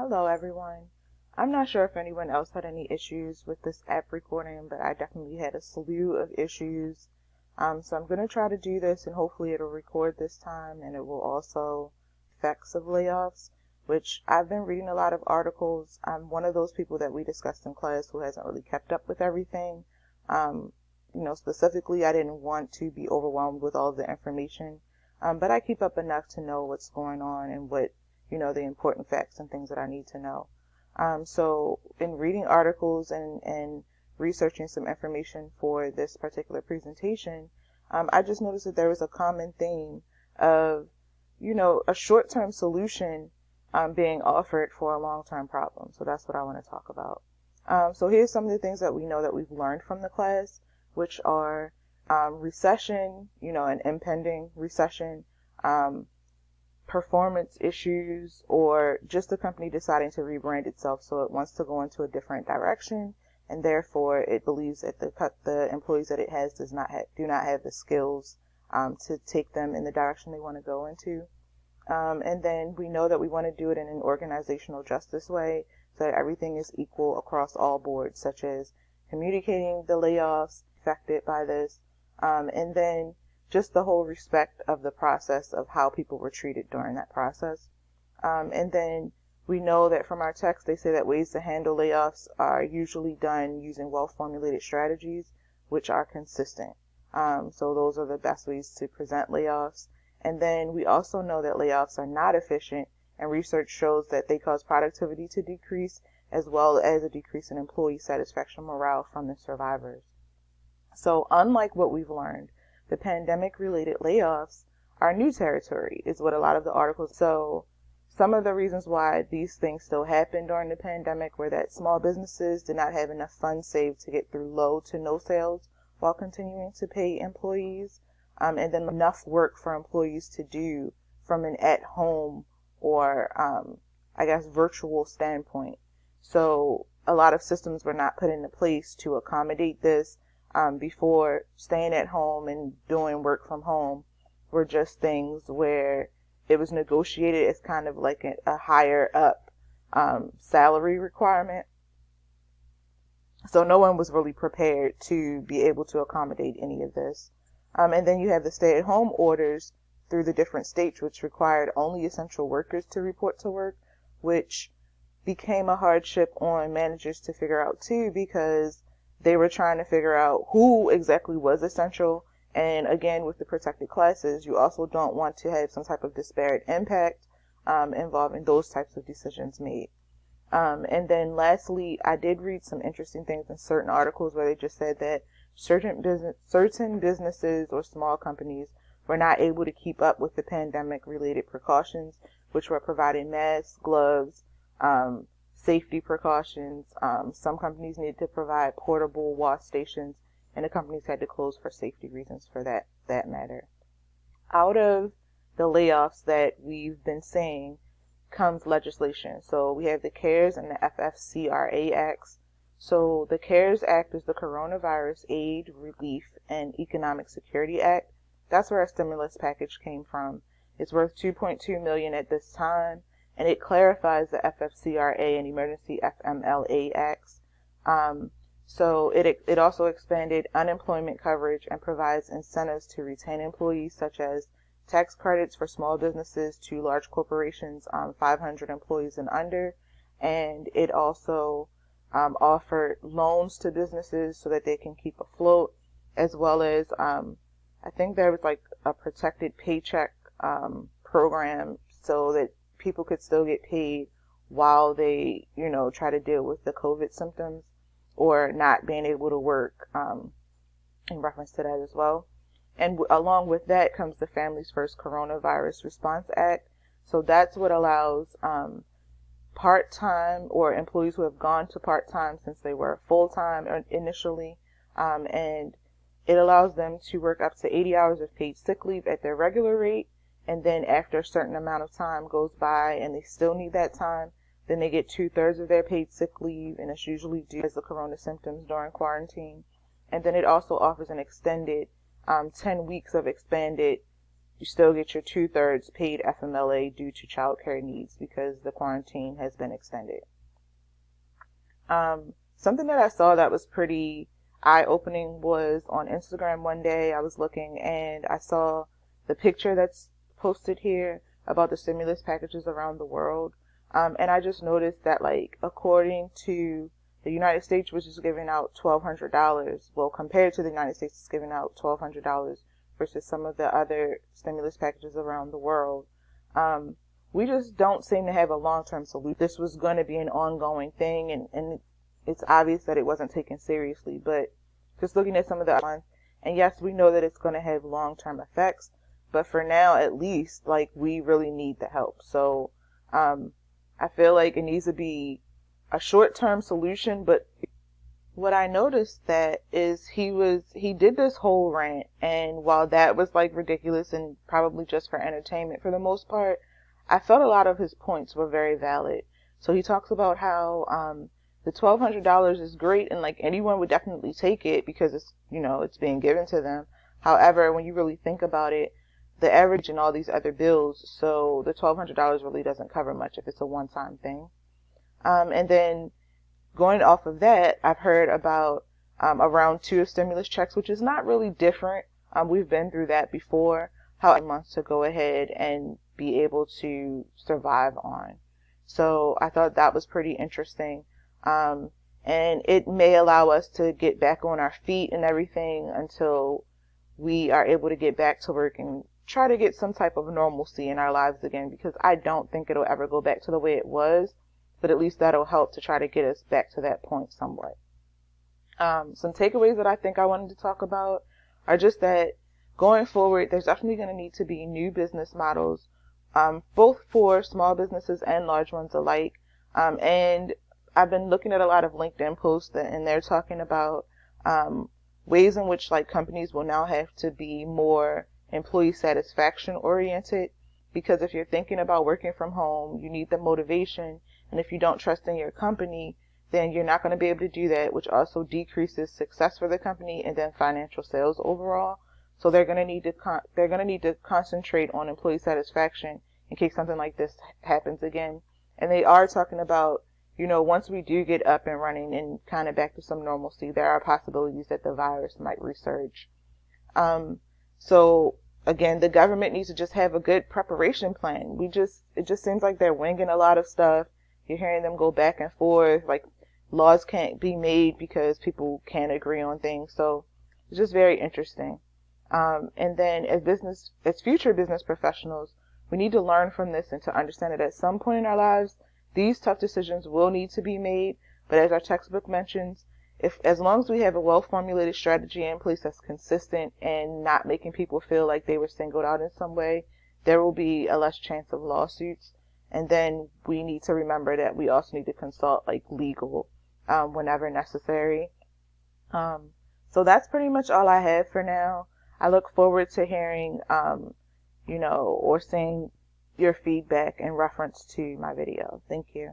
Hello, everyone. I'm not sure if anyone else had any issues with this app recording, but I definitely had a slew of issues. So I'm going to try to do this, and hopefully it'll record this time, and it will also effects of layoffs, which I've been reading a lot of articles. I'm one of those people that we discussed in class who hasn't really kept up with everything. Specifically, I didn't want to be overwhelmed with all the information, but I keep up enough to know what's going on and what the important facts and things that I need to know. So in reading articles and researching some information for this particular presentation, I just noticed that there was a common theme of, a short-term solution being offered for a long-term problem. So that's what I want to talk about. So here's some of the things that we know that we've learned from the class, which are recession, an impending recession, performance issues, or just the company deciding to rebrand itself so it wants to go into a different direction, and therefore it believes that the employees that it has do not have the skills to take them in the direction they want to go into. And then we know that we want to do it in an organizational justice way so that everything is equal across all boards, such as communicating the layoffs affected by this, and then just the whole respect of the process of how people were treated during that process. And then we know that from our text, they say that ways to handle layoffs are usually done using well-formulated strategies, which are consistent. So those are the best ways to present layoffs. And then we also know that layoffs are not efficient, and research shows that they cause productivity to decrease, as well as a decrease in employee satisfaction morale from the survivors. So unlike what we've learned, the pandemic-related layoffs are new territory, is what a lot of the articles. So some of the reasons why these things still happened during the pandemic were that small businesses did not have enough funds saved to get through low to no sales while continuing to pay employees, and then enough work for employees to do from an at-home or, virtual standpoint. So a lot of systems were not put into place to accommodate this. Before, staying at home and doing work from home were just things where it was negotiated as kind of like a higher up salary requirement. So no one was really prepared to be able to accommodate any of this. And then you have the stay-at-home orders through the different states, which required only essential workers to report to work, which became a hardship on managers to figure out too, because they were trying to figure out who exactly was essential. And again, with the protected classes, you also don't want to have some type of disparate impact involving those types of decisions made. And then lastly, I did read some interesting things in certain articles where they just said that certain businesses or small companies were not able to keep up with the pandemic-related precautions, which were providing masks, gloves, safety precautions. Some companies needed to provide portable wash stations, and the companies had to close for safety reasons for that matter. Out of the layoffs that we've been seeing comes legislation. So we have the CARES and the FFCRA Acts. So the CARES Act is the Coronavirus Aid, Relief, and Economic Security Act. That's where our stimulus package came from. It's worth $2.2 million at this time, and it clarifies the FFCRA and Emergency FMLA Acts. So it also expanded unemployment coverage and provides incentives to retain employees, such as tax credits for small businesses to large corporations, 500 employees and under. And it also offered loans to businesses so that they can keep afloat, as well as I think there was like a protected paycheck program so that people could still get paid while they, try to deal with the COVID symptoms or not being able to work, in reference to that as well. And along with that comes the Families First Coronavirus Response Act. So that's what allows part-time or employees who have gone to part-time since they were full-time initially, and it allows them to work up to 80 hours of paid sick leave at their regular rate. And then after a certain amount of time goes by and they still need that time, then they get 2/3 of their paid sick leave, and it's usually due to the corona symptoms during quarantine. And then it also offers an extended 10 weeks of expanded you still get your 2/3 paid FMLA due to childcare needs because the quarantine has been extended. Something that I saw that was pretty eye-opening was on Instagram one day. I was looking and I saw the picture that's posted here about the stimulus packages around the world. And I just noticed that, like, according to the United States, which is giving out $1,200, well, compared to the United States, it's giving out $1,200 versus some of the other stimulus packages around the world. We just don't seem to have a long-term solution. This was going to be an ongoing thing, and it's obvious that it wasn't taken seriously, but just looking at some of the ones, and yes, we know that it's going to have long-term effects, but for now, at least, like, we really need the help. So, I feel like it needs to be a short-term solution, but what I noticed that is he did this whole rant, and while that was like ridiculous and probably just for entertainment for the most part, I felt a lot of his points were very valid. So he talks about how the $1,200 is great and like anyone would definitely take it because it's, you know, it's being given to them. However, when you really think about it, the average and all these other bills, so the $1,200 really doesn't cover much if it's a one-time thing. And then going off of that, I've heard about a round 2 of stimulus checks, which is not really different. We've been through that before. How months to go ahead and be able to survive on. So I thought that was pretty interesting. And it may allow us to get back on our feet and everything until we are able to get back to work and try to get some type of normalcy in our lives again, because I don't think it'll ever go back to the way it was, but at least that'll help to try to get us back to that point somewhat. Some takeaways that I think I wanted to talk about are just that going forward, there's definitely going to need to be new business models, both for small businesses and large ones alike. And I've been looking at a lot of LinkedIn posts and they're talking about ways in which like companies will now have to be more employee satisfaction oriented, because if you're thinking about working from home, you need the motivation, and if you don't trust in your company, then you're not going to be able to do that, which also decreases success for the company and then financial sales overall. So they're going to need to concentrate on employee satisfaction in case something like this happens again. And they are talking about, you know, once we do get up and running and kind of back to some normalcy, there are possibilities that the virus might resurge. So again, the government needs to just have a good preparation plan. It just seems like they're winging a lot of stuff. You're hearing them go back and forth, like laws can't be made because people can't agree on things. So it's just very interesting. And then as future business professionals, we need to learn from this and to understand that at some point in our lives, these tough decisions will need to be made. But as our textbook mentions, as long as we have a well-formulated strategy in place that's consistent and not making people feel like they were singled out in some way, there will be a less chance of lawsuits. And then we need to remember that we also need to consult like legal whenever necessary. So that's pretty much all I have for now. I look forward to hearing, or seeing your feedback in reference to my video. Thank you.